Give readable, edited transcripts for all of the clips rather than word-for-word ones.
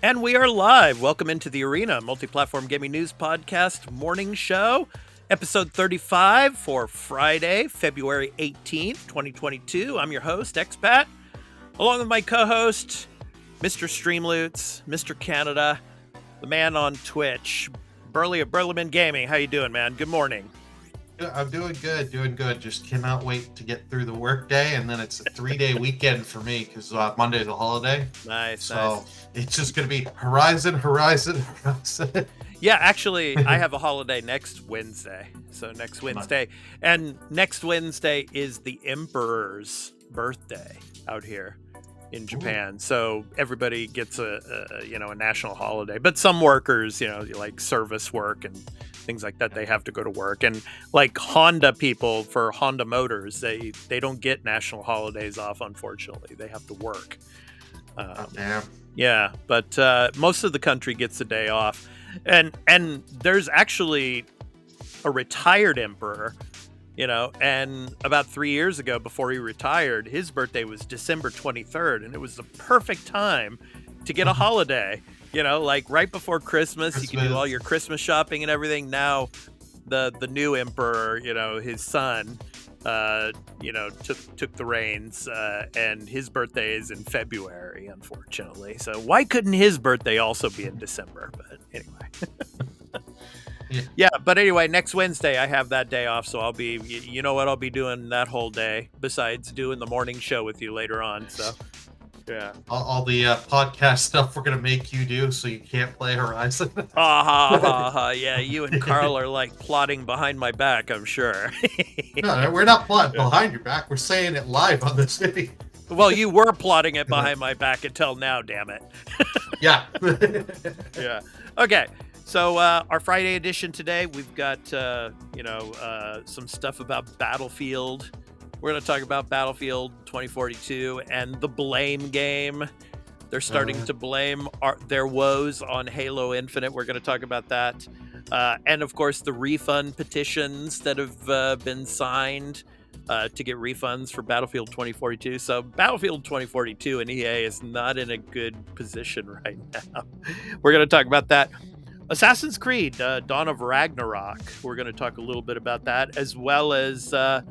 And we are live. Welcome into the Arena, Multiplatform Gaming News Podcast Morning Show, episode 35 for Friday, February 18th, 2022. I'm your host, Expat, along with my co-host, Mr. Streamloots, Mr. Canada, the man on Twitch, Burley of Burleman Gaming. How you doing, man? Good morning. I'm doing good. Just cannot wait to get through the workday, and then it's a 3-day weekend for me because Monday's a holiday. Nice. It's just gonna be Horizon. Yeah, actually, I have a holiday next Wednesday. So next Wednesday, and next Wednesday is the Emperor's birthday out here in Japan. Ooh. So everybody gets a national holiday, but some workers, like service work and things like that, they have to go to work. And like Honda people for Honda Motors, they don't get national holidays off, unfortunately. They have to work. Damn. Yeah, but most of the country gets a day off. And there's actually a retired emperor, and about 3 years ago, before he retired, his birthday was December 23rd, and it was the perfect time to get a holiday. Like right before Christmas, you can do all your Christmas shopping and everything. Now, the new emperor, his son, took the reins, and his birthday is in February, unfortunately. So why couldn't his birthday also be in December? But anyway. Yeah, but anyway, next Wednesday I have that day off, so I'll be, I'll be doing that whole day besides doing the morning show with you later on. So, yeah, all the podcast stuff we're gonna make you do, so you can't play Horizon. Yeah, you and Carl are like plotting behind my back, I'm sure. No, we're not plotting behind your back. We're saying it live on this video. Well, you were plotting it behind my back until now, damn it. Yeah. Yeah. Okay. So our Friday edition today, we've got, some stuff about Battlefield. We're going to talk about Battlefield 2042 and the blame game. They're starting to blame their woes on Halo Infinite. We're going to talk about that. And, of course, the refund petitions that have been signed to get refunds for Battlefield 2042. So Battlefield 2042 and EA is not in a good position right now. We're going to talk about that. Assassin's Creed, Dawn of Ragnarok. We're going to talk a little bit about that, as well as the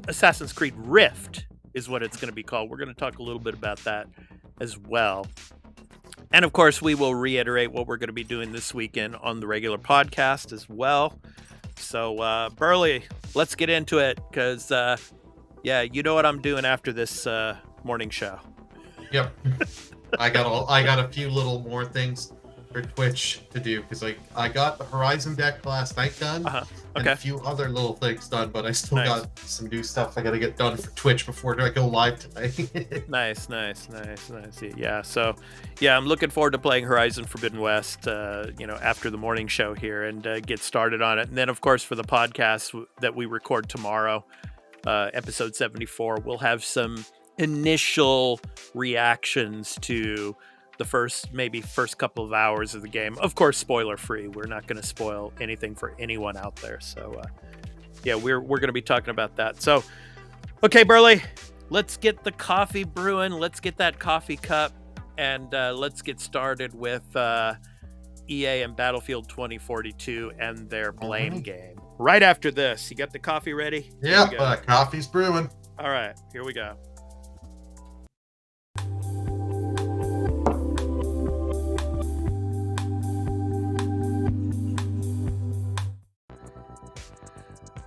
Assassin's Creed Rift is what it's going to be called. We're going to talk a little bit about that as well. And, of course, we will reiterate what we're going to be doing this weekend on the regular podcast as well. So, Burley, let's get into it because, you know what I'm doing after this morning show. Yep. I got a few little more things for Twitch to do because I got the Horizon deck last night done, and a few other little things done, but I still got some new stuff I got to get done for Twitch before I go live today. Nice. Yeah, so I'm looking forward to playing Horizon Forbidden West, after the morning show here and get started on it. And then, of course, for the podcast that we record tomorrow, episode 74, we'll have some initial reactions to the first couple of hours of the game. Of course, spoiler free. We're not going to spoil anything for anyone out there. So we're going to be talking about that. So okay, Burley, let's get the coffee brewing. Let's get that coffee cup and let's get started with EA and Battlefield 2042 and their blame game. Right after this. You got the coffee ready? Yeah, coffee's brewing. All right, here we go.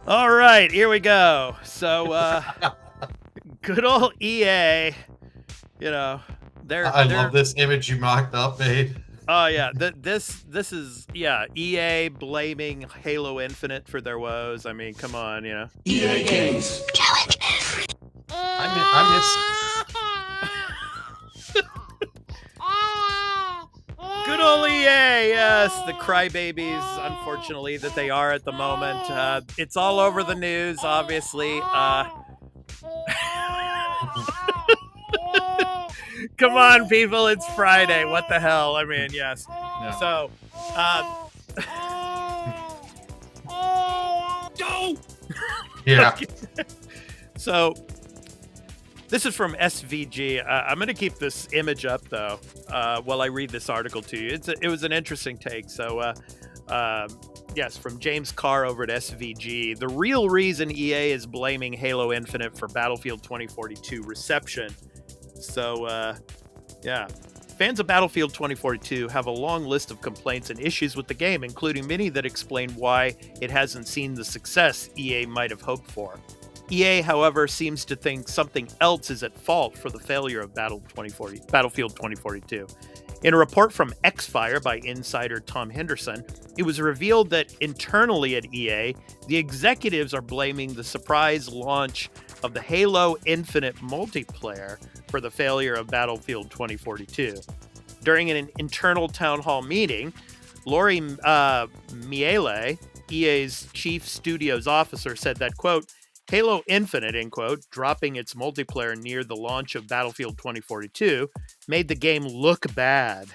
All right, here we go. So, good old EA, I love this image you mocked up, mate. Oh yeah, this is EA blaming Halo Infinite for their woes. I mean, come on, EA games. I miss. Good old EA, yes, the crybabies, unfortunately, that they are at the moment. It's all over the news, obviously. Come on, people, it's Friday. What the hell? I mean, yes. Yeah. So, yeah. So, This is from SVG. I'm going to keep this image up, though, while I read this article to you. It was an interesting take. So, yes, from James Carr over at SVG. The real reason EA is blaming Halo Infinite for Battlefield 2042 reception. So, yeah. Fans of Battlefield 2042 have a long list of complaints and issues with the game, including many that explain why it hasn't seen the success EA might have hoped for. EA, however, seems to think something else is at fault for the failure of Battlefield 2042. In a report from Xfire by insider Tom Henderson, it was revealed that internally at EA, the executives are blaming the surprise launch of the Halo Infinite multiplayer for the failure of Battlefield 2042. During an internal town hall meeting, Lori Miele, EA's chief studios officer, said that, quote, Halo Infinite, end quote, dropping its multiplayer near the launch of Battlefield 2042, made the game look bad.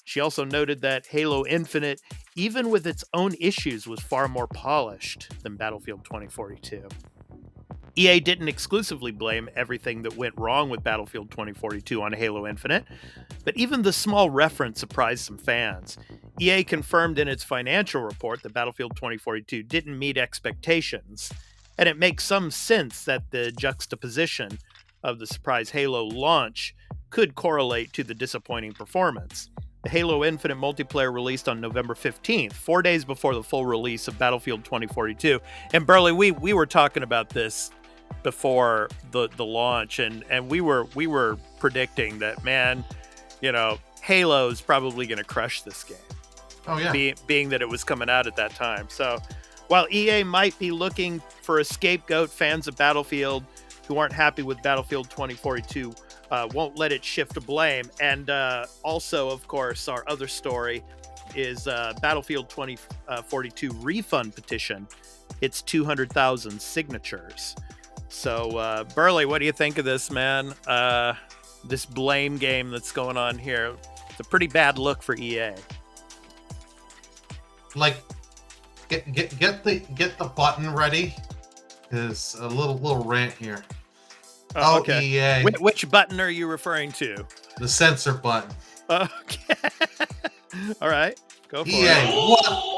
She also noted that Halo Infinite, even with its own issues, was far more polished than Battlefield 2042. EA didn't exclusively blame everything that went wrong with Battlefield 2042 on Halo Infinite, but even the small reference surprised some fans. EA confirmed in its financial report that Battlefield 2042 didn't meet expectations, and it makes some sense that the juxtaposition of the surprise Halo launch could correlate to the disappointing performance. The Halo Infinite multiplayer released on November 15th, 4 days before the full release of Battlefield 2042. And Burley, we were talking about this before the launch, and we were predicting that, man, you know, Halo's probably going to crush this game. Oh yeah. Being that it was coming out at that time. So while EA might be looking for a scapegoat, fans of Battlefield who aren't happy with Battlefield 2042 won't let it shift to blame. And also, of course, our other story is Battlefield 2042 refund petition. It's 200,000 signatures. So, Burley, what do you think of this, man? This blame game that's going on here. It's a pretty bad look for EA. Like, get the button ready. Is a little rant here. Oh, okay. EA. Which button are you referring to? The censor button. Okay. All right. Go for EA. it. What?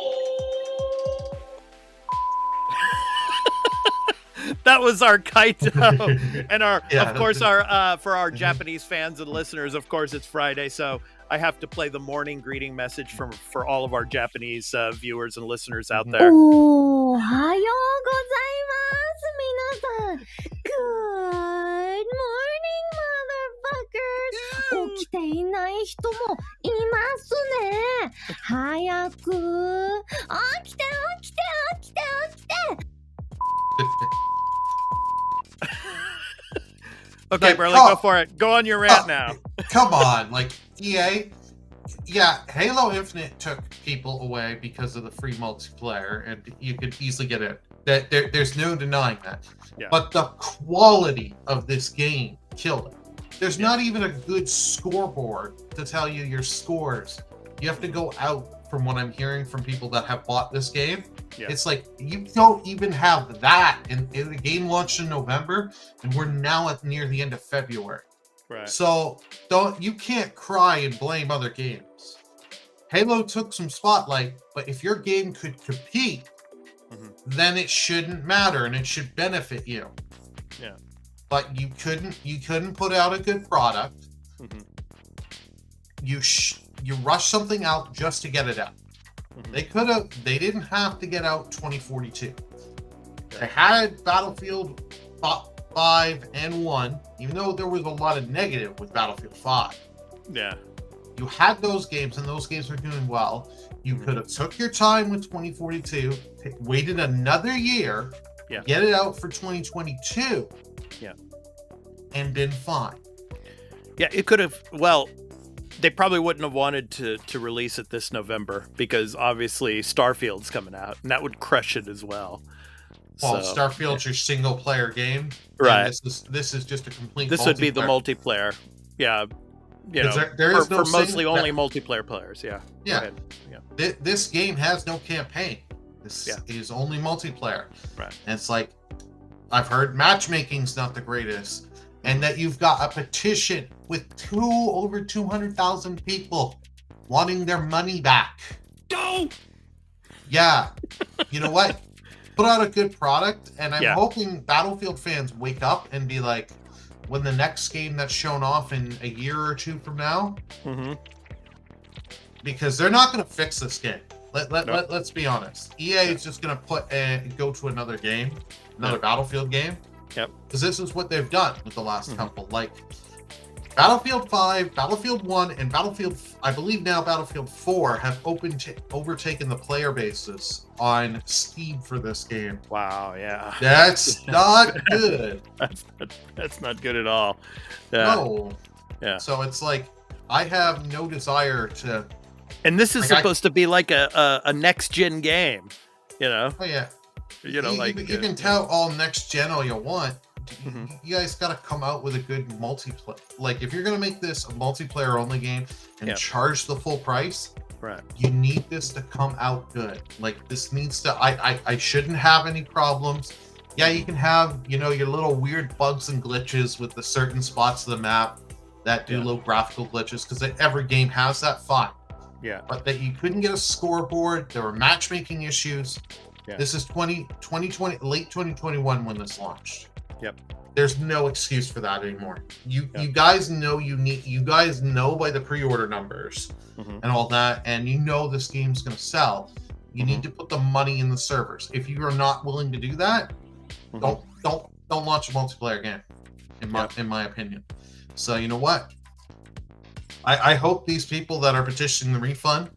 That was our Kaito, and our, Yeah, of course, our for our Japanese fans and listeners. Of course, it's Friday, so I have to play the morning greeting message for all of our Japanese viewers and listeners out there. おはようございます。皆さん。Good morning, motherfuckers. 起きていない人もいますね。早く。起きて。Okay, Like, Burley, go for it. Go on your rant now. Come on, like EA. Yeah, Halo Infinite took people away because of the free multiplayer, and you could easily get it. There's no denying that. Yeah. But the quality of this game killed it. There's not even a good scoreboard to tell you your scores. You have to go out, from what I'm hearing from people that have bought this game. Yeah. It's like you don't even have that. And the game launched in November, and we're now near the end of February. Right. So you can't cry and blame other games. Halo took some spotlight, but if your game could compete, then it shouldn't matter and it should benefit you. Yeah. But you couldn't put out a good product. You rushed something out just to get it out. They didn't have to get out 2042. They had Battlefield 5 and 1, even though there was a lot of negative with Battlefield 5. Yeah. You had those games, and those games were doing well. You could have took your time with 2042, waited another year, get it out for 2022, and been fine. Yeah, it could have. Well, they probably wouldn't have wanted to release it this November because obviously Starfield's coming out, and that would crush it as well. Well, so, Starfield's your single player game, right? This is just a complete. This would be the multiplayer, yeah. You know, there is no for mostly only multiplayer players, yeah. Yeah. This game has no campaign. This is only multiplayer, right? And it's like, I've heard matchmaking's not the greatest. and that you've got a petition with over 200,000 people wanting their money back. No! Yeah. You know what? Put out a good product, and I'm Yeah. hoping Battlefield fans wake up and be like, when the next game that's shown off in a year or two from now, because they're not going to fix this game. Let's be honest. EA is just going to go to another game, another Battlefield game. Yep. Because this is what they've done with the last couple. Like Battlefield 5, Battlefield 1, and I believe now Battlefield 4 have overtaken the player bases on Steam for this game. Wow, yeah. That's not good. That's not good at all. No. Yeah. So it's like, I have no desire to... And this is supposed to be like a next-gen game, you know? Oh, yeah. You know, you can tell all next-gen all you want. You guys got to come out with a good multiplayer. Like, if you're going to make this a multiplayer-only game and charge the full price, right, you need this to come out good. Like, this needs to... I shouldn't have any problems. Yeah, you can have, you know, your little weird bugs and glitches with the certain spots of the map that do little graphical glitches, because every game has that, fine. Yeah. But that you couldn't get a scoreboard, there were matchmaking issues. Yeah. This is 2020, late 2021 when this launched. Yep. There's no excuse for that anymore. You guys know you guys know by the pre-order numbers and all that, and you know this game's gonna sell. You need to put the money in the servers. If you are not willing to do that, don't launch a multiplayer game, in my opinion. So you know what? I hope these people that are petitioning the refund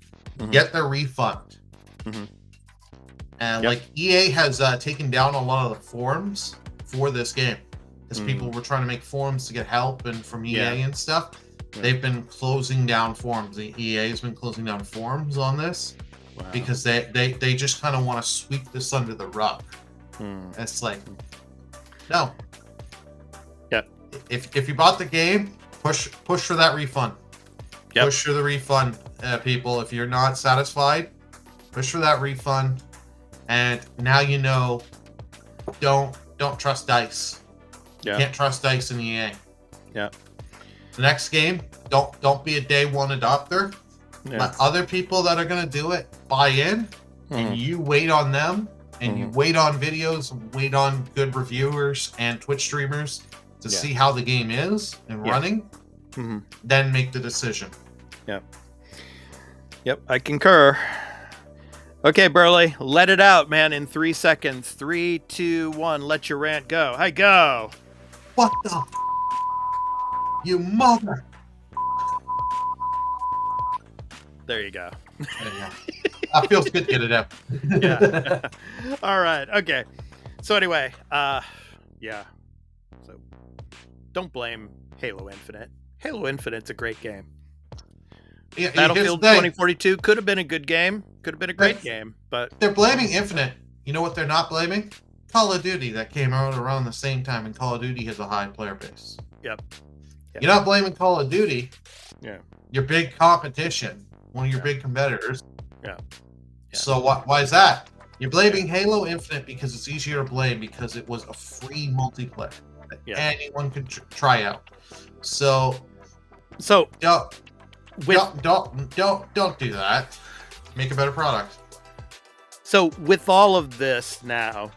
get their refund. And like EA has taken down a lot of the forums for this game, because people were trying to make forums to get help and from EA and stuff. They've been closing down forums. The EA has been closing down forums on this because they just kind of want to sweep this under the rug. It's like, no. If you bought the game, push for that refund. Push for the refund, people. If you're not satisfied, push for that refund. And now you know, don't trust DICE. You can't trust DICE in EA. The next game, don't be a day one adopter. Let other people that are gonna do it buy in, and you wait on them, and you wait on videos, wait on good reviewers and Twitch streamers to see how the game is and running. Then make the decision. Yep, I concur. Okay, Burley, let it out, man, in 3 seconds. 3, 2, 1, let your rant go. Hey, go! What the you mother... There you go. That feels good to get it out. All right, okay. So anyway, so don't blame Halo Infinite. Halo Infinite's a great game. Battlefield 2042 could have been a good game. Could have been a great game, but... They're blaming Infinite. You know what they're not blaming? Call of Duty, that came out around the same time, and Call of Duty has a high player base. You're not blaming Call of Duty. Your big competition. One of your big competitors. So why is that? You're blaming Halo Infinite because it's easier to blame, because it was a free multiplayer that anyone could try out. So don't do that. Make a better product. So with all of this now,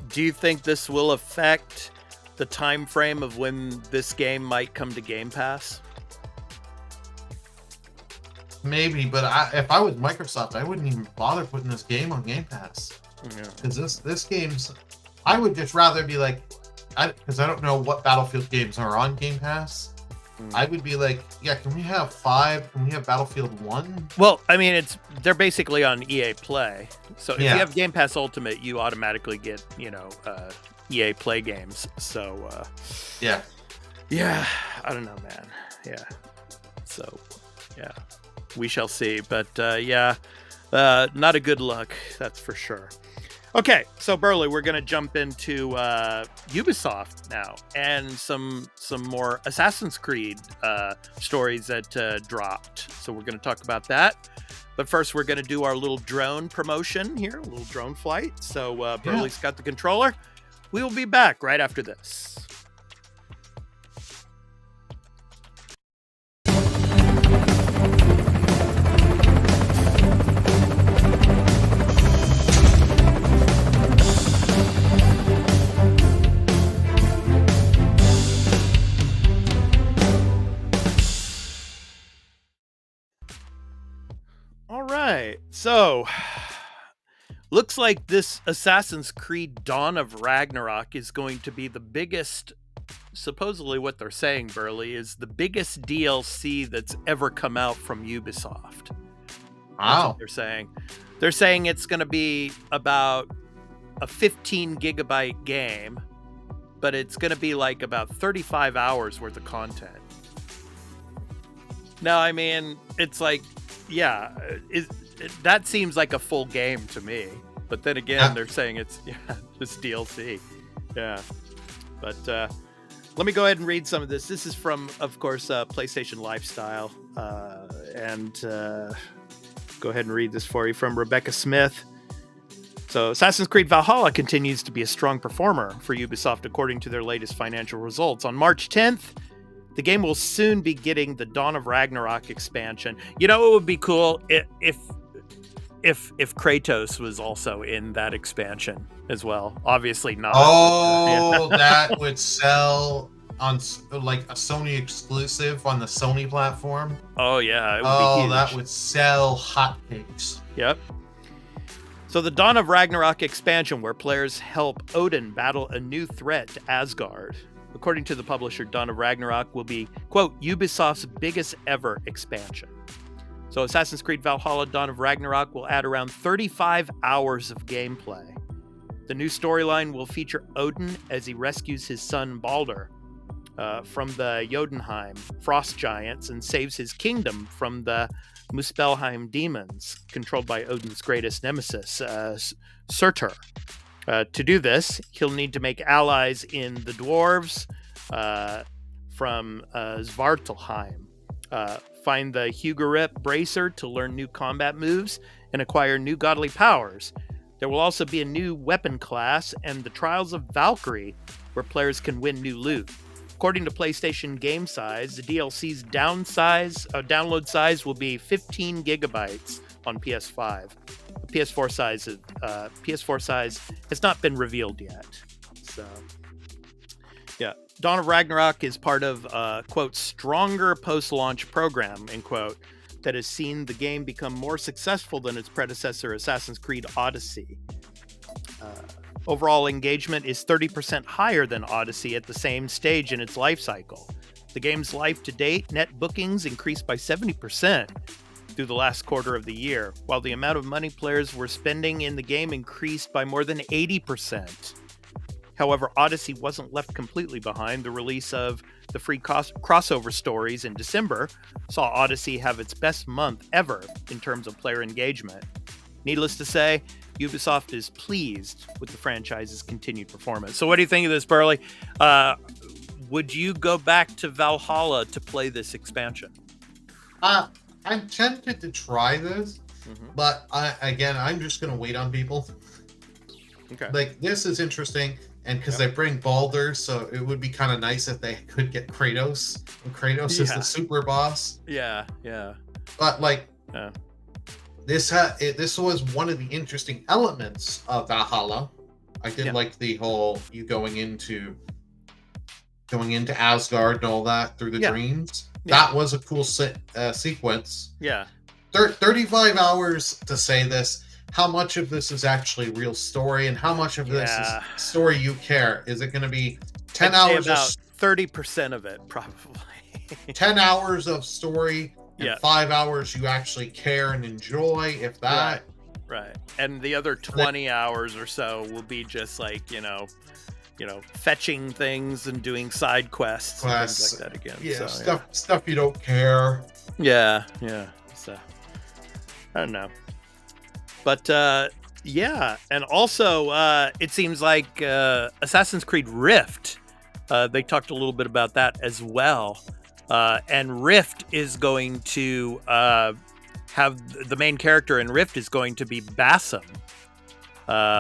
do you think this will affect the time frame of when this game might come to Game Pass? Maybe, but if I was Microsoft, I wouldn't even bother putting this game on Game Pass. Because this game's... I would just rather be like... Because I don't know what Battlefield games are on Game Pass. I would be like, can we have 5? Can we have Battlefield 1? Well, I mean, they're basically on EA Play. So if you have Game Pass Ultimate, you automatically get, EA Play games. So, I don't know, man. So, we shall see. But, not a good look, that's for sure. Okay, so Burley, we're going to jump into Ubisoft now, and some more Assassin's Creed stories that dropped. So we're going to talk about that. But first, we're going to do our little drone promotion here, a little drone flight. So Burley's got the controller. We will be back right after this. So, looks like this Assassin's Creed Dawn of Ragnarok is going to be the biggest, supposedly what they're saying, Burley, is the biggest DLC that's ever come out from Ubisoft. That's what they're saying. They're saying it's going to be about a 15 gigabyte game, but it's going to be like about 35 hours worth of content. Now, I mean, it's like, yeah, that seems like a full game to me. But then again, they're saying it's just DLC. Yeah. But let me go ahead and read some of this. This is from, of course, PlayStation Lifestyle. And go ahead and read this for you from Rebecca Smith. So, Assassin's Creed Valhalla continues to be a strong performer for Ubisoft according to their latest financial results. On March 10th, the game will soon be getting the Dawn of Ragnarok expansion. You know, it would be cool if Kratos was also in that expansion as well. Obviously not. Oh, that would sell on like a Sony exclusive on the Sony platform. Oh yeah, it would be huge. That would sell hotcakes. Yep. So the Dawn of Ragnarok expansion, where players help Odin battle a new threat to Asgard. According to the publisher, Dawn of Ragnarok will be, quote, Ubisoft's biggest ever expansion. So Assassin's Creed Valhalla Dawn of Ragnarok will add around 35 hours of gameplay. The new storyline will feature Odin as he rescues his son Baldur from the Jotunheim frost giants and saves his kingdom from the Muspelheim demons, controlled by Odin's greatest nemesis, Surtur. To do this, he'll need to make allies in the dwarves from Svartalheim, find the Hugarip Bracer to learn new combat moves and acquire new godly powers. There will also be a new weapon class and the Trials of Valkyrie, where players can win new loot. According to PlayStation Game Size, the DLC's download size will be 15 gigabytes on PS5. The PS4 size has not been revealed yet. So, yeah. Dawn of Ragnarok is part of a, quote, stronger post-launch program, end quote, that has seen the game become more successful than its predecessor, Assassin's Creed Odyssey. Overall engagement is 30% higher than Odyssey at the same stage in its life cycle. The game's life to date, net bookings increased by 70% through the last quarter of the year, while the amount of money players were spending in the game increased by more than 80%. However, Odyssey wasn't left completely behind. The release of the free crossover stories in December saw Odyssey have its best month ever in terms of player engagement. Needless to say, Ubisoft is pleased with the franchise's continued performance. So what do you think of this, Burley? Would you go back to Valhalla to play this expansion? I'm tempted to try this, but I'm just going to wait on people. Okay. Like, this is interesting, and because they bring Baldur, so it would be kind of nice if they could get Kratos, and Kratos is the super boss. Yeah. But, like, this was one of the interesting elements of Valhalla. I did like the whole you going into Asgard and all that through the dreams. That was a cool sequence. Yeah. 35 hours to say this. How much of this is actually real story, and how much of this is story you care? Is it going to be 10 hours? About 30% of it, probably. 10 hours of story and 5 hours you actually care and enjoy, if that. Right. And the other 20 hours or so will be just like, fetching things and doing side quests and things like that again. Yeah, so, stuff you don't care. Yeah. So, I don't know. But, and also, it seems like Assassin's Creed Rift, they talked a little bit about that as well. And Rift is going to have the main character in Rift is going to be Basim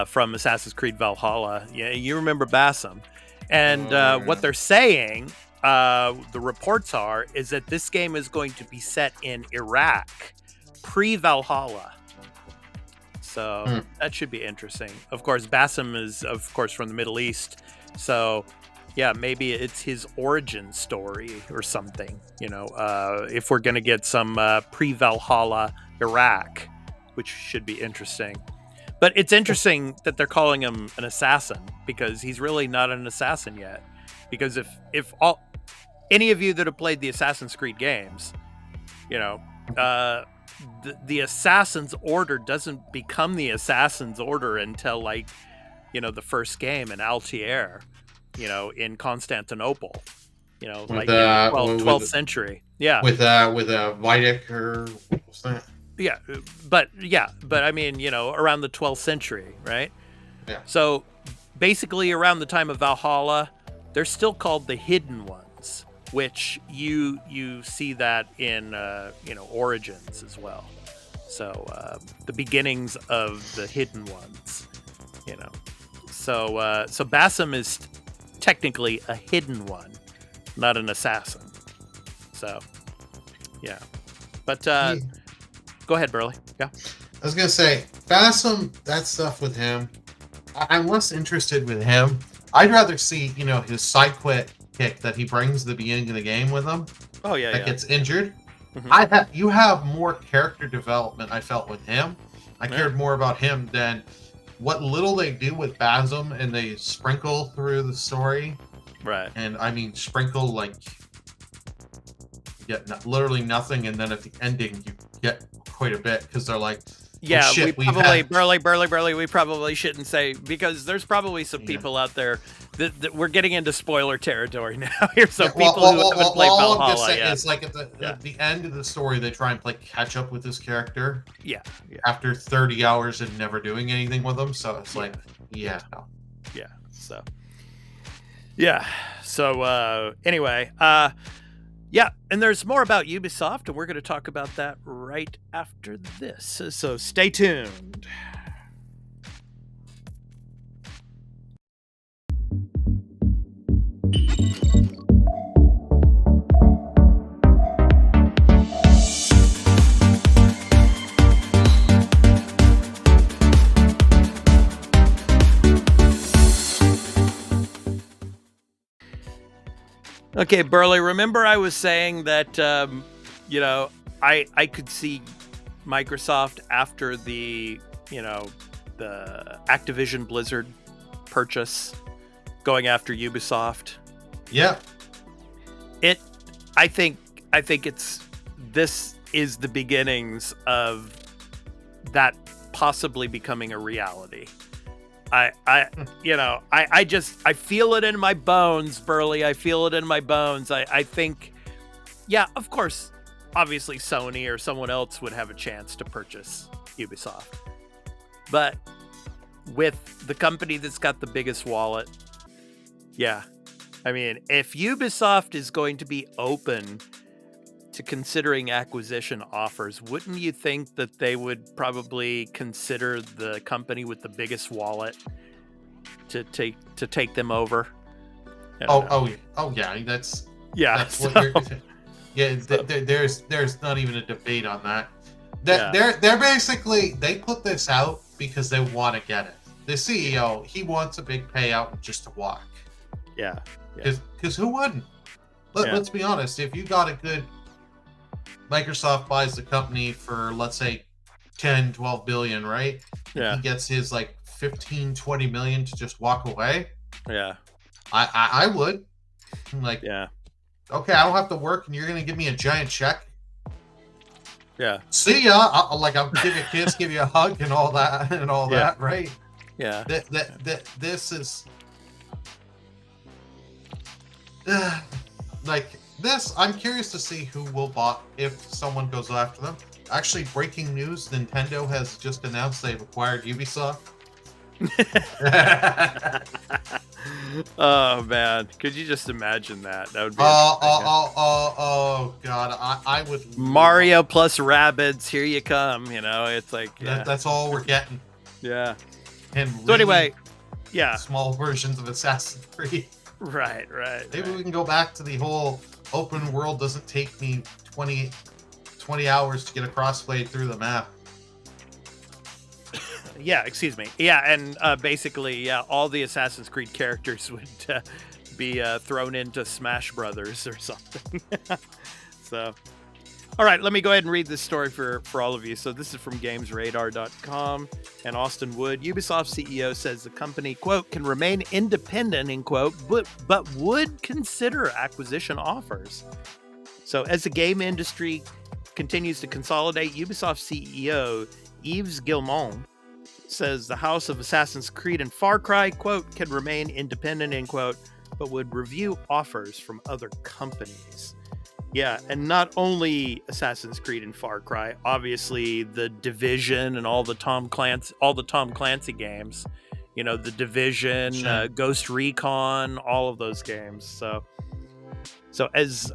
from Assassin's Creed Valhalla. Yeah, you remember Basim. And what they're saying, the reports is that this game is going to be set in Iraq, pre-Valhalla. So that should be interesting. Of course, Basim is, from the Middle East. So, yeah, maybe it's his origin story or something. If we're going to get some pre-Valhalla Iraq which should be interesting. But it's interesting that they're calling him an assassin, because he's really not an assassin yet. Because if any of you that have played the Assassin's Creed games, you know, the Assassin's Order doesn't become the Assassin's Order until, like, you know, the first game in Altair, you know, in Constantinople, you know, like in the 12th century. Yeah. With Vidic, or what's that? Yeah, but I mean, you know, around the 12th century, right? Yeah. So basically around the time of Valhalla, they're still called the Hidden Ones, which you see that in you know, Origins as well. So the beginnings of the Hidden Ones, you know. So Basim is technically a hidden one, not an assassin. So yeah, but go ahead, Burley. Yeah. I was gonna say, Basim, that stuff with him, I'm less interested with him. I'd rather see, you know, his side kick that he brings at the beginning of the game with him. Oh yeah, that gets injured. Mm-hmm. You have more character development, I felt, with him. I cared more about him than what little they do with Basim, and they sprinkle through the story. Right. And I mean, sprinkle, like, you get literally nothing, and then at the ending you get quite a bit, because they're like, yeah, oh, shit, we probably Burley, we probably shouldn't say, because there's probably some people out there that we're getting into spoiler territory now. Here's some people who haven't played Valhalla yet. It's like at the end of the story, they try and play catch up with this character. Yeah. After 30 hours and never doing anything with them, so it's like, no. Yeah. So. Yeah. So anyway, yeah, and there's more about Ubisoft, and we're going to talk about that right after this. So stay tuned. Okay, Burley, remember I was saying that, you know, I could see Microsoft after the, you know, the Activision Blizzard purchase going after Ubisoft. Yeah. I think this is the beginnings of that possibly becoming a reality. I feel it in my bones, Burley. I feel it in my bones. I think, yeah, of course, obviously Sony or someone else would have a chance to purchase Ubisoft. But with the company that's got the biggest wallet, yeah. I mean, if Ubisoft is going to be open to considering acquisition offers, wouldn't you think that they would probably consider the company with the biggest wallet to take them over? Oh yeah, that's what you're, yeah. There's not even a debate on that. They're basically, they put this out because they want to get it. The CEO, he wants a big payout just to walk. Yeah. Because who wouldn't? Let's be honest. If you got a good, Microsoft buys the company for, let's say, 10, 12 billion, right? Yeah. He gets his like 15, 20 million to just walk away. Yeah. I would. Like, yeah. Okay, I don't have to work, and you're gonna give me a giant check. Yeah. See ya. I'll give you a kiss, give you a hug, and all that, that, right? Yeah. This is like this. I'm curious to see who will buy if someone goes after them. Actually, breaking news: Nintendo has just announced they've acquired Ubisoft. Oh man, could you just imagine that? That would be oh god, I would. Mario plus Rabbids, here you come. You know, it's like that's all we're getting. Yeah. And so really anyway, yeah, small versions of Assassin's Creed. Right. Maybe we can go back to the whole open world. Doesn't take me 20 hours to get a crossblade through the map. Yeah, excuse me. Yeah, and basically, all the Assassin's Creed characters would be thrown into Smash Brothers or something. So, All right, let me go ahead and read this story for all of you. So this is from GamesRadar.com, and Austin Wood, Ubisoft CEO, says the company, quote, can remain independent, end quote, but would consider acquisition offers. So as the game industry continues to consolidate, Ubisoft CEO Yves Guillemot says the House of Assassin's Creed and Far Cry, quote, can remain independent, end quote, but would review offers from other companies. Yeah, and not only Assassin's Creed and Far Cry, obviously the Division and all the Tom Clancy games, you know, the Division, Sure. Ghost Recon, all of those games. So as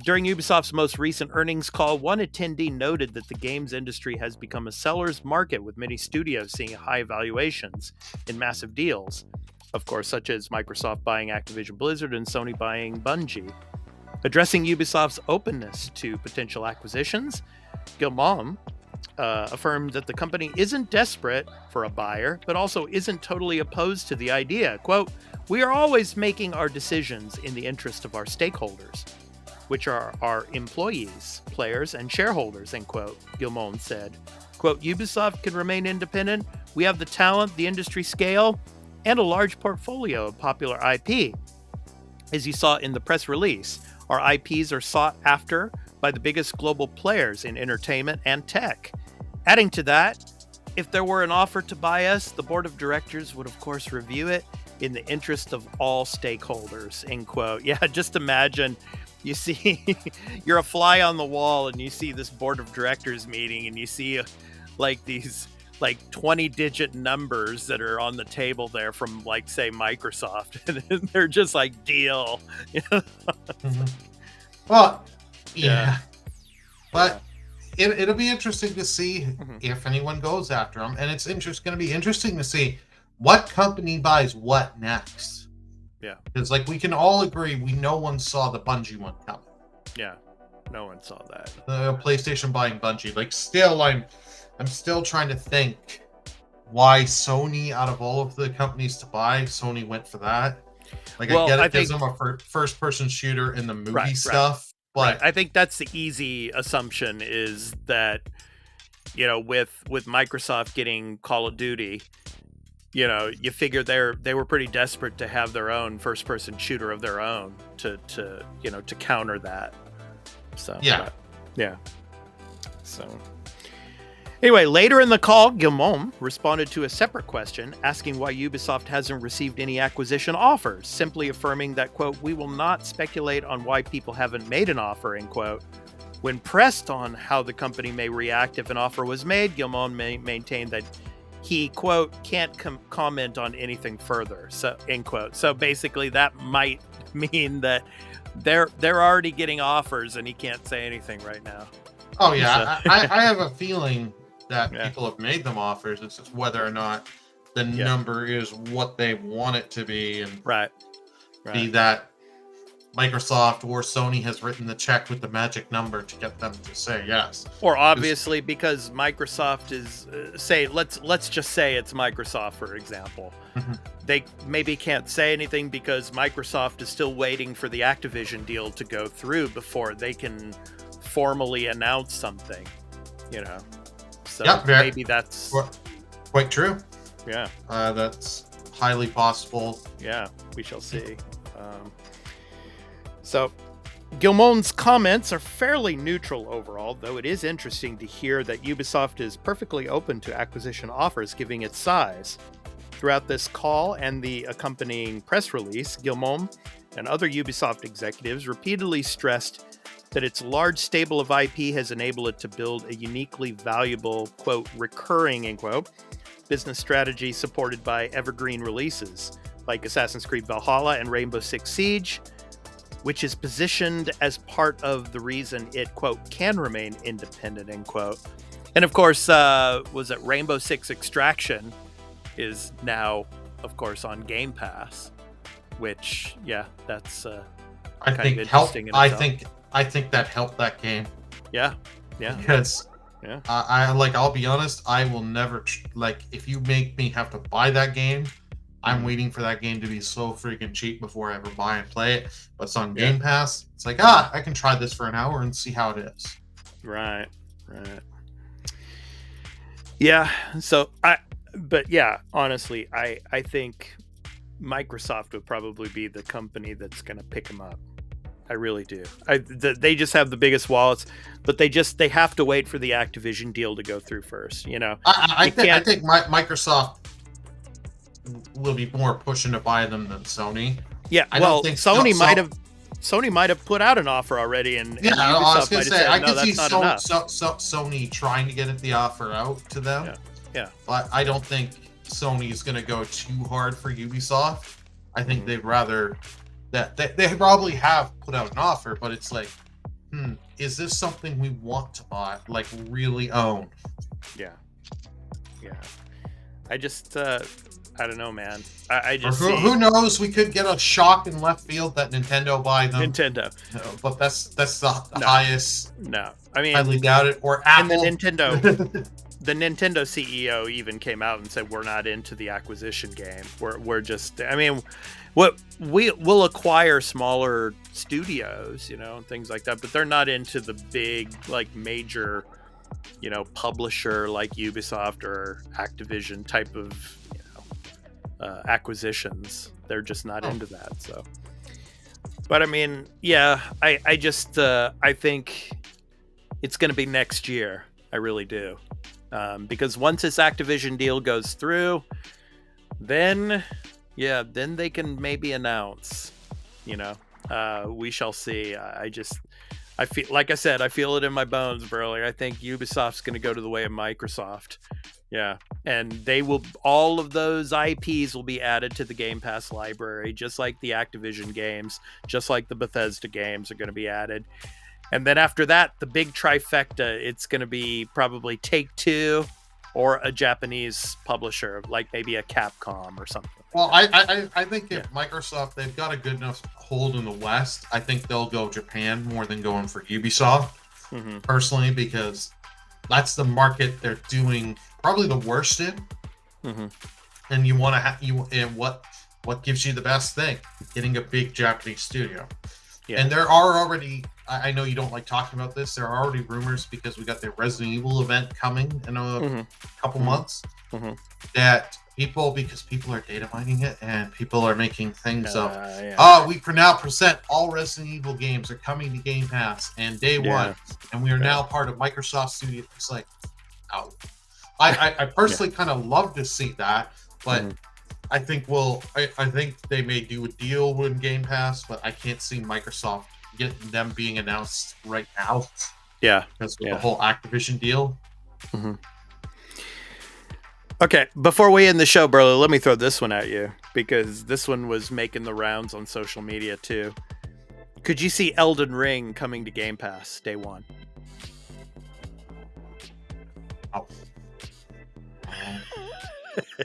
during Ubisoft's most recent earnings call, one attendee noted that the games industry has become a seller's market, with many studios seeing high valuations in massive deals, of course, such as Microsoft buying Activision Blizzard and Sony buying Bungie. Addressing Ubisoft's openness to potential acquisitions, Guillemot affirmed that the company isn't desperate for a buyer, but also isn't totally opposed to the idea. Quote, we are always making our decisions in the interest of our stakeholders, which are our employees, players, and shareholders, end quote, Guillemot said. Quote, Ubisoft can remain independent. We have the talent, the industry scale, and a large portfolio of popular IP. As you saw in the press release, our IPs are sought after by the biggest global players in entertainment and tech. Adding to that, if there were an offer to buy us, the board of directors would, of course, review it in the interest of all stakeholders, end quote. Yeah, just imagine you see, you're a fly on the wall and you see this board of directors meeting and you see like these like 20-digit numbers that are on the table there from, like, say, Microsoft, and they're just like, deal. Mm-hmm. Well, yeah. Yeah. But it'll be interesting to see if anyone goes after them, and it's going to be interesting to see what company buys what next. Yeah. Because, like, we can all agree, no one saw the Bungie one coming. Yeah, no one saw that. The PlayStation buying Bungie. Like, still, I'm still trying to think why Sony, out of all of the companies to buy, Sony went for that. Like, Well, I get it, I gives think- them a first-person shooter in the movie Right. stuff, but I think that's the easy assumption, is that, you know, with Microsoft getting Call of Duty, you know, you figure they were pretty desperate to have their own first-person shooter of their own to you know, to counter that. So Yeah. yeah. So anyway, later in the call, Guillemot responded to a separate question asking why Ubisoft hasn't received any acquisition offers, simply affirming that, quote, we will not speculate on why people haven't made an offer, end quote. When pressed on how the company may react if an offer was made, Guillemot maintained that he, quote, can't comment on anything further, so, end quote. So basically that might mean that they're already getting offers and he can't say anything right now. oh yeah, I have a feeling that Yeah. people have made them offers. It's just whether or not the number is what they want it to be, and Right. be that Microsoft or Sony has written the check with the magic number to get them to say yes. Or obviously because Microsoft is, say, let's just say it's Microsoft, for example. Mhm. They maybe can't say anything because Microsoft is still waiting for the Activision deal to go through before they can formally announce something, you know. So Yep, maybe that's, Quite true. yeah, That's highly possible. yeah, we shall see. So Guillemot's comments are fairly neutral overall, though it is interesting to hear that Ubisoft is perfectly open to acquisition offers given its size. Throughout this call and the accompanying press release, Guillemot and other Ubisoft executives repeatedly stressed that its large stable of IP has enabled it to build a uniquely valuable, quote, recurring, end quote, business strategy supported by evergreen releases like Assassin's Creed Valhalla and Rainbow Six Siege, which is positioned as part of the reason it, quote, can remain independent, end quote. And of course, was it Rainbow Six Extraction is now, of course, on Game Pass, which, yeah, that's I kind think of helped. interesting in I itself. think that helped that game. Yeah. Because Yeah. I'll be honest, I will never if you make me have to buy that game, I'm waiting for that game to be so freaking cheap before I ever buy and play it. But it's on Game Pass. It's like, I can try this for an hour and see how it is. Right. Yeah. So but yeah, honestly, I think Microsoft would probably be the company that's going to pick them up. I really do. They just have the biggest wallets, but they have to wait for the Activision deal to go through first. You know, I think Microsoft will be more pushing to buy them than Sony. Yeah, I well, don't think Sony might have put out an offer already, and yeah, I was gonna say I could see Sony, Sony trying to get the offer out to them. Yeah. But I don't think Sony is gonna go too hard for Ubisoft. I think they'd rather that they probably have put out an offer, but it's like, is this something we want to buy, like really own? Yeah. I just I don't know, man. I just who knows? We could get a shock in left field that Nintendo buy them. Nintendo, but that's the highest. No, I mean, highly doubt it. Or Apple. And the Nintendo CEO even came out and said we're not into the acquisition game. We're just. I mean, what we'll acquire smaller studios, you know, and things like that, but they're not into the big, like, major, you know, publisher like Ubisoft or Activision type of, you know, acquisitions. They're just not into that. So, but I mean, yeah, I just I think it's going to be next year. I really do, because once this Activision deal goes through, then they can maybe announce. You know, we shall see. I feel, like I said, I feel it in my bones, Burley. I think Ubisoft's going to go to the way of Microsoft. Yeah. And all of those IPs will be added to the Game Pass library, just like the Activision games, just like the Bethesda games are going to be added. And then after that, the big trifecta, it's going to be probably Take-Two or a Japanese publisher, like maybe a Capcom or something. Well, I think if Microsoft, they've got a good enough hold in the West, I think they'll go Japan more than going for Ubisoft, personally, because that's the market they're doing probably the worst in. And you want to and what gives you the best thing? Getting a big Japanese studio. Yeah. And there are already, I know you don't like talking about this, there are already rumors, because we got the Resident Evil event coming in a couple months, that because people are data mining it, and people are making things we can now present all Resident Evil games are coming to Game Pass and day one, and we are now part of Microsoft Studio. It's like, oh, I personally kind of love to see that, but I think I think they may do a deal with Game Pass, but I can't see Microsoft getting them being announced right now. Yeah, because of the whole Activision deal. Okay, before we end the show, Burley, let me throw this one at you, because this one was making the rounds on social media too. Could you see Elden Ring coming to Game Pass day one? Oh.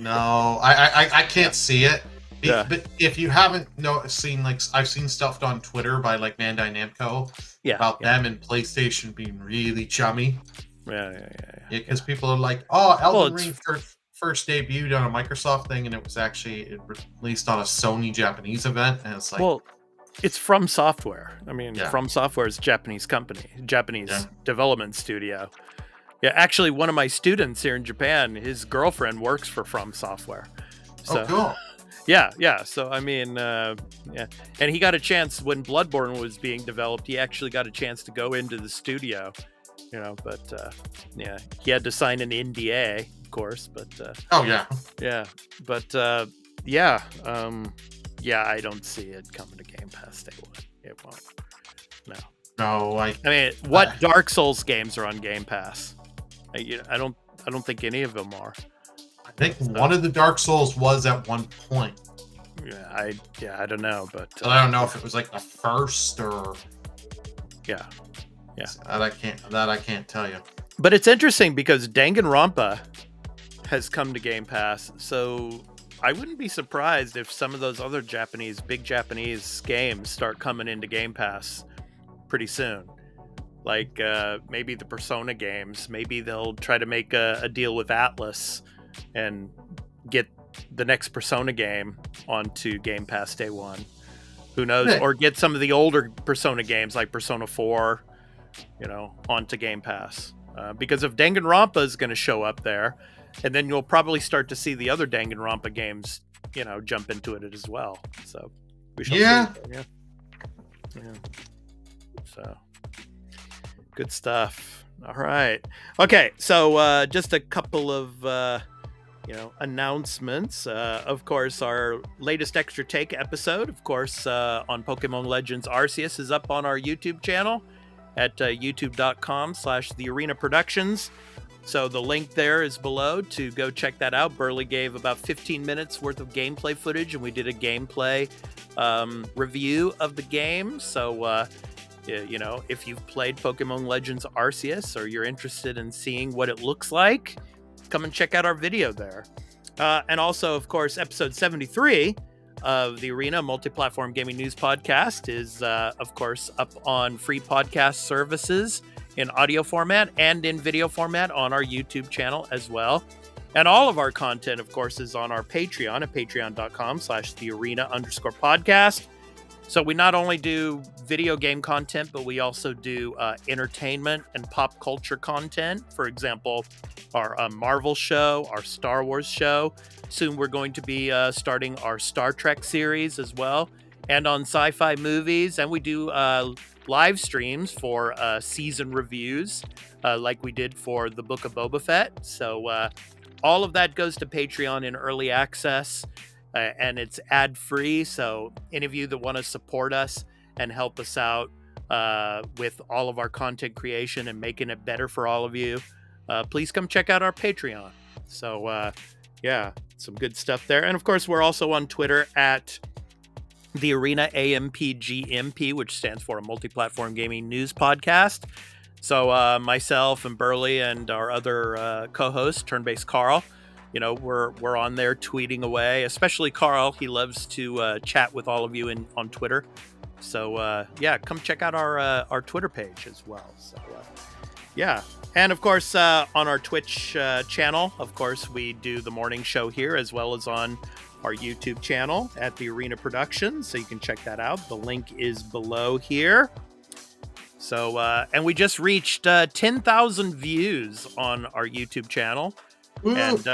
No, I can't see it. But if you haven't seen, like, I've seen stuff on Twitter by like Bandai Namco about them and PlayStation being really chummy. Because people are like, oh, Elden Ring first debuted on a Microsoft thing, and it was actually released on a Sony Japanese event, and it's like, well, it's From Software. I mean, From Software is a Japanese company, Japanese development studio. Yeah, actually, one of my students here in Japan, his girlfriend works for From Software. So, oh, cool. Yeah. So, I mean, and he got a chance when Bloodborne was being developed. He actually got a chance to go into the studio, you know, but he had to sign an NDA, of course. But I don't see it coming to Game Pass day one. It won't. No. I mean, what Dark Souls games are on Game Pass? I don't think any of them are. I think one of the Dark Souls was at one point. I don't know, but I don't know if it was like the first or that I can't tell you. But it's interesting because Danganronpa has come to Game Pass, so I wouldn't be surprised if some of those other big Japanese games start coming into Game Pass pretty soon. Like maybe the Persona games. Maybe they'll try to make a deal with Atlas and get the next Persona game onto Game Pass day one. Who knows? Or get some of the older Persona games like Persona 4 onto Game Pass. Because if Danganronpa is going to show up there, and then you'll probably start to see the other Danganronpa games, jump into it as well. So we shall see. Yeah. So good stuff. All right. Okay. So just a couple of announcements. Of course, our latest Extra Take episode, of course, on Pokemon Legends Arceus is up on our YouTube channel at youtube.com/TheArena Productions. So the link there is below to go check that out. Burley gave about 15 minutes worth of gameplay footage, and we did a gameplay review of the game. So, if you've played Pokemon Legends Arceus or you're interested in seeing what it looks like, come and check out our video there. And also, of course, episode 73 of the Arena Multiplatform Gaming News Podcast is, of course, up on free podcast services in audio format and in video format on our YouTube channel as well. And all of our content, of course, is on our Patreon at patreon.com/thearena_podcast. So we not only do video game content, but we also do entertainment and pop culture content. For example, our Marvel show, our Star Wars show. Soon we're going to be starting our Star Trek series as well, and on sci-fi movies. And we do live streams for season reviews, like we did for the Book of Boba Fett. So all of that goes to Patreon in early access. And it's ad-free, so any of you that want to support us and help us out with all of our content creation and making it better for all of you, please come check out our Patreon. So, some good stuff there. And, of course, we're also on Twitter at the Arena AMPGMP, which stands for a Multi-Platform Gaming News Podcast. So myself and Burley and our other co-host, Turn-Based Carl, we're on there tweeting away, especially Carl. He loves to chat with all of you on Twitter. So, come check out our Twitter page as well. So, And, of course, on our Twitch channel, of course, we do the morning show here as well as on our YouTube channel at The Arena Productions. So you can check that out. The link is below here. So, and we just reached 10,000 views on our YouTube channel. Ooh. And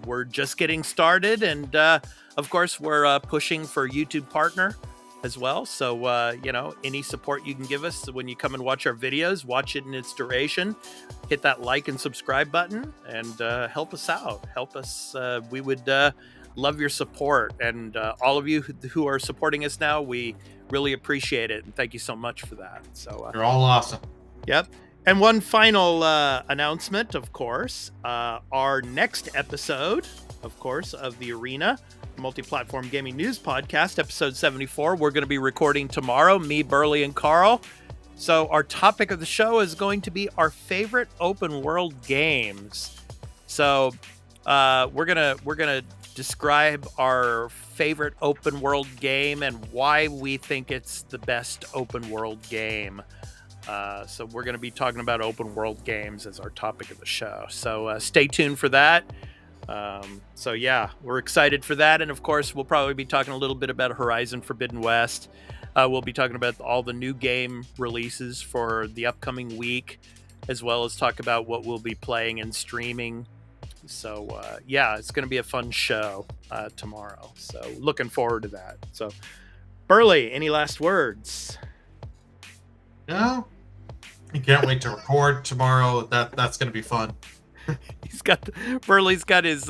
we're just getting started, and of course we're pushing for YouTube partner as well. So any support you can give us when you come and watch our videos, watch it in its duration, hit that like and subscribe button, and help us out. Help us. We would love your support, and all of you who are supporting us now, we really appreciate it, and thank you so much for that. So you're all awesome. Yep. And one final announcement, of course, our next episode, of course, of the Arena Multi-Platform Gaming News Podcast, episode 74, we're going to be recording tomorrow, me, Burley, and Carl. So our topic of the show is going to be our favorite open world games. So we're gonna describe our favorite open world game and why we think it's the best open world game. So we're going to be talking about open world games as our topic of the show. So stay tuned for that. We're excited for that. And of course, we'll probably be talking a little bit about Horizon Forbidden West. We'll be talking about all the new game releases for the upcoming week, as well as talk about what we'll be playing and streaming. So it's going to be a fun show tomorrow. So looking forward to that. So Burley, any last words? No. I can't wait to record tomorrow. That's going to be fun. Burley's got his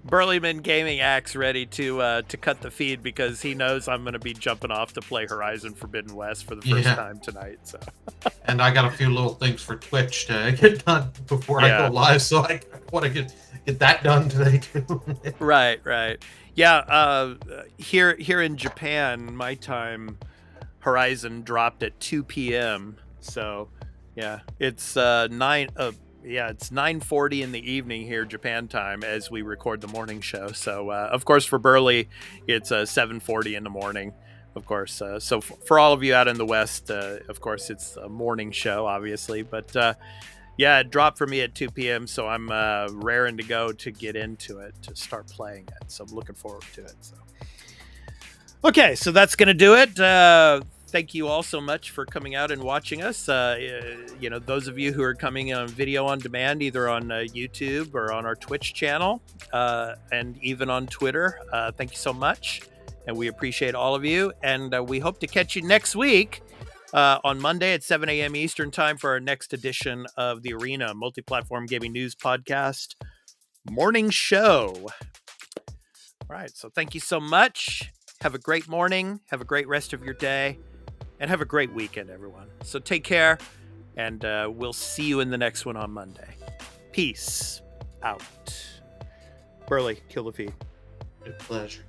Burleyman gaming axe ready to cut the feed, because he knows I'm going to be jumping off to play Horizon Forbidden West for the first time tonight. So, and I got a few little things for Twitch to get done before I go live, so I want to get that done today too. Right. Yeah. Here in Japan, my time, Horizon dropped at 2 p.m. So. Yeah, it's 9:40 in the evening here, Japan time, as we record the morning show. So, of course, for Burley, it's 7:40 in the morning. Of course, so for all of you out in the West, of course, it's a morning show, obviously. But it dropped for me at 2 p.m. So I'm raring to go to get into it, to start playing it. So I'm looking forward to it. So. Okay, so that's going to do it. thank you all so much for coming out and watching us. You know, those of you who are coming on video on demand, either on YouTube or on our Twitch channel, and even on Twitter, thank you so much. And we appreciate all of you. And we hope to catch you next week on Monday at 7 a.m. Eastern time for our next edition of the Arena Multiplatform Gaming News Podcast Morning Show. All right. So thank you so much. Have a great morning. Have a great rest of your day. And have a great weekend, everyone. So take care, and we'll see you in the next one on Monday. Peace out. Burley, kill the feed. With pleasure.